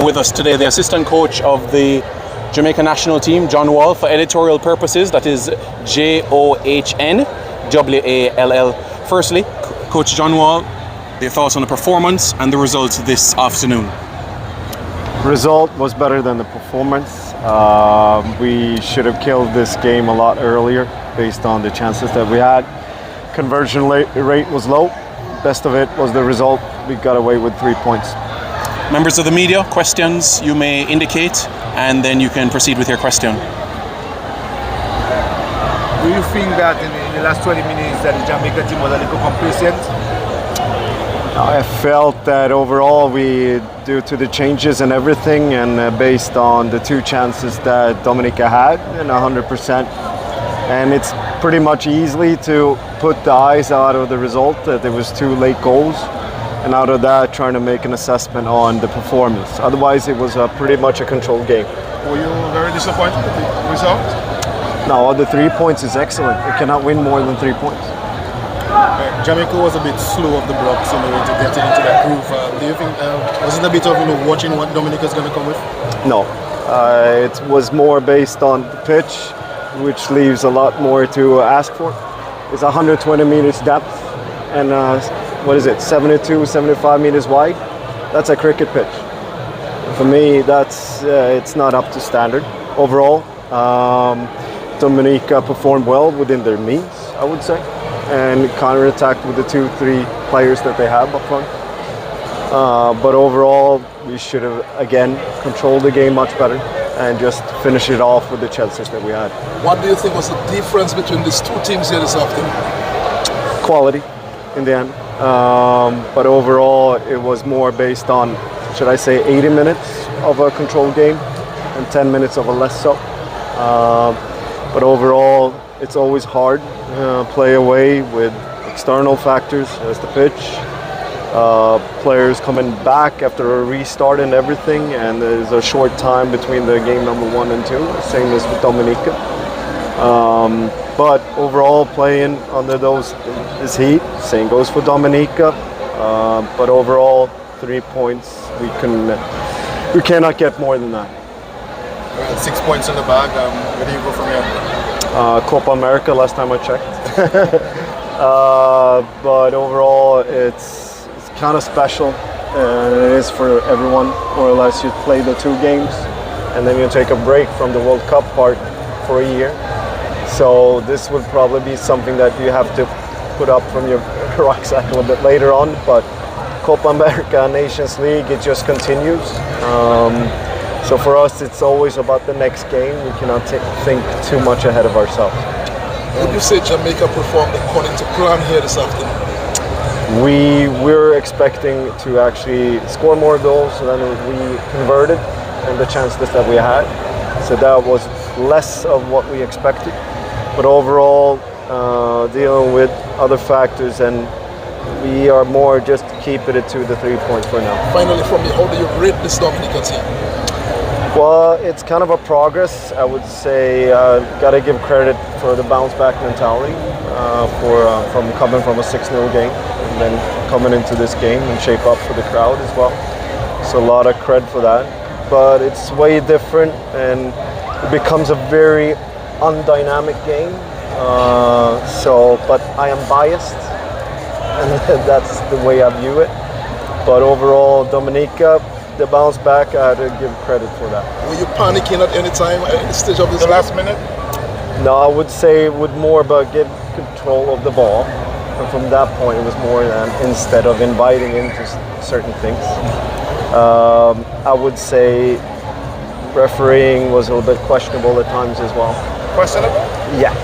With us today, the assistant coach of the Jamaica national team, John Wall, for editorial purposes. That is JOHNWALL. Firstly, Coach John Wall, your thoughts on the performance and the results this afternoon? Result was better than the performance. We should have killed this game a lot earlier based on the chances that we had. Conversion rate was low. Best of it was the result. We got away with 3 points. Members of the media, questions you may indicate, and then you can proceed with your question. Do you think that in the last 20 minutes that the Jamaica team was a little complacent? I felt that overall due to the changes and everything, and based on the 2 chances that Dominica had, and 100%. And it's pretty much easily to put the eyes out of the result that there was 2 late goals. And out of that, trying to make an assessment on the performance. Otherwise, it was pretty much a controlled game. Were you very disappointed with the result? No, the 3 points is excellent. You cannot win more than 3 points. Jamaica was a bit slow off the blocks in order to get into that groove. Do you think was it a bit of watching what Dominica's going to come with? No, it was more based on the pitch, which leaves a lot more to ask for. It's 120 meters depth and 72, 75 meters wide. That's a cricket pitch. For me, that's it's not up to standard. Overall, Dominica performed well within their means, I would say, and counterattacked with the 2-3 players that they have up front. But overall, we should have, again, controlled the game much better and just finish it off with the chances that we had. What do you think was the difference between these 2 teams here this afternoon? Quality, in the end. But overall, it was more based on, should I say, 80 minutes of a controlled game and 10 minutes of a less so. But overall, it's always hard play away with external factors as the pitch, players coming back after a restart and everything, and there's a short time between the game number 1 and 2, same as with Dominica. But overall, playing under this heat, same goes for Dominica. But overall, 3 points, we cannot get more than that. 6 points in the bag. Where do you go from here? Copa America, last time I checked. But overall, it's kind of special. It is for everyone, more or less. You play the 2 games, and then you take a break from the World Cup part for a year. So this would probably be something that you have to put up from your rucksack a little bit later on. But Copa America, Nations League, it just continues. So for us, it's always about the next game. We cannot think too much ahead of ourselves. Would you say Jamaica performed according to plan here this afternoon? We were expecting to actually score more goals than we converted and the chances that we had. So that was less of what we expected. But overall, dealing with other factors, and we are more just keeping it to the 3 points for now. Finally, from you, how do you rate this Dominica team? Well, it's kind of a progress. I would say got to give credit for the bounce back mentality from coming from a 6-0 game and then coming into this game and shape up for the crowd as well. So a lot of credit for that. But it's way different, and it becomes a very undynamic game. But I am biased, and that's the way I view it. But overall, Dominica, the bounce back, I had to give credit for that. Were you panicking at any time at any stage of this? The last minute? No, I would say it would more about get control of the ball. And from that point, it was more than instead of inviting into certain things. I would say refereeing was a little bit questionable at times as well. Questionable? Yeah.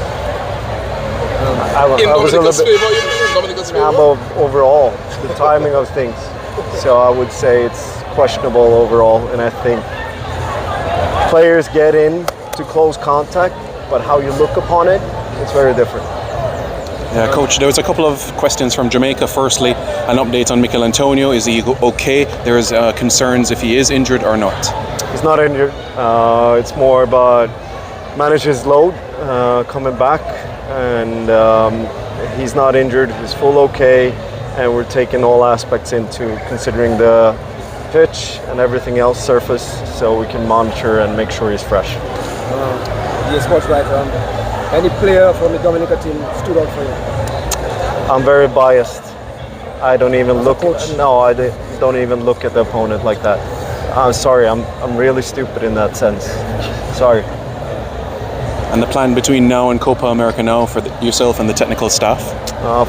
I was a little bit. Dominica's favor? About overall, the timing of things. So I would say it's questionable overall, and I think players get in to close contact, but how you look upon it, it's very different. Yeah, Coach, there was a couple of questions from Jamaica. Firstly, an update on Mikel Antonio. Is he okay? There's concerns if he is injured or not. He's not injured. It's more about manage his load coming back, and he's not injured. He's full okay, and we're taking all aspects into considering the pitch and everything else surface, so we can monitor and make sure he's fresh. Yes, sports right. Any player from the Dominica team stood out for you? I'm very biased. I don't even look. No, I don't even look at the opponent like that. I'm sorry. I'm really stupid in that sense. Sorry. And the plan between now and Copa America now for yourself and the technical staff?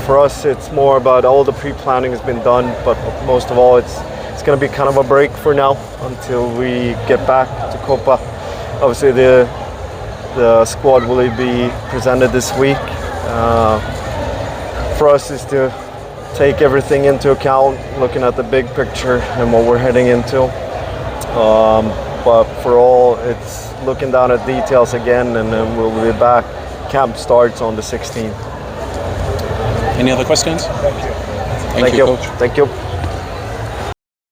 For us, it's more about all the pre-planning has been done, but most of all, it's going to be kind of a break for now until we get back to Copa. Obviously, the squad will be presented this week. For us, is to take everything into account, looking at the big picture and what we're heading into. But for all, it's looking down at details again, and then we'll be back. Camp starts on the 16th. Any other questions? Thank you. Coach. Thank you.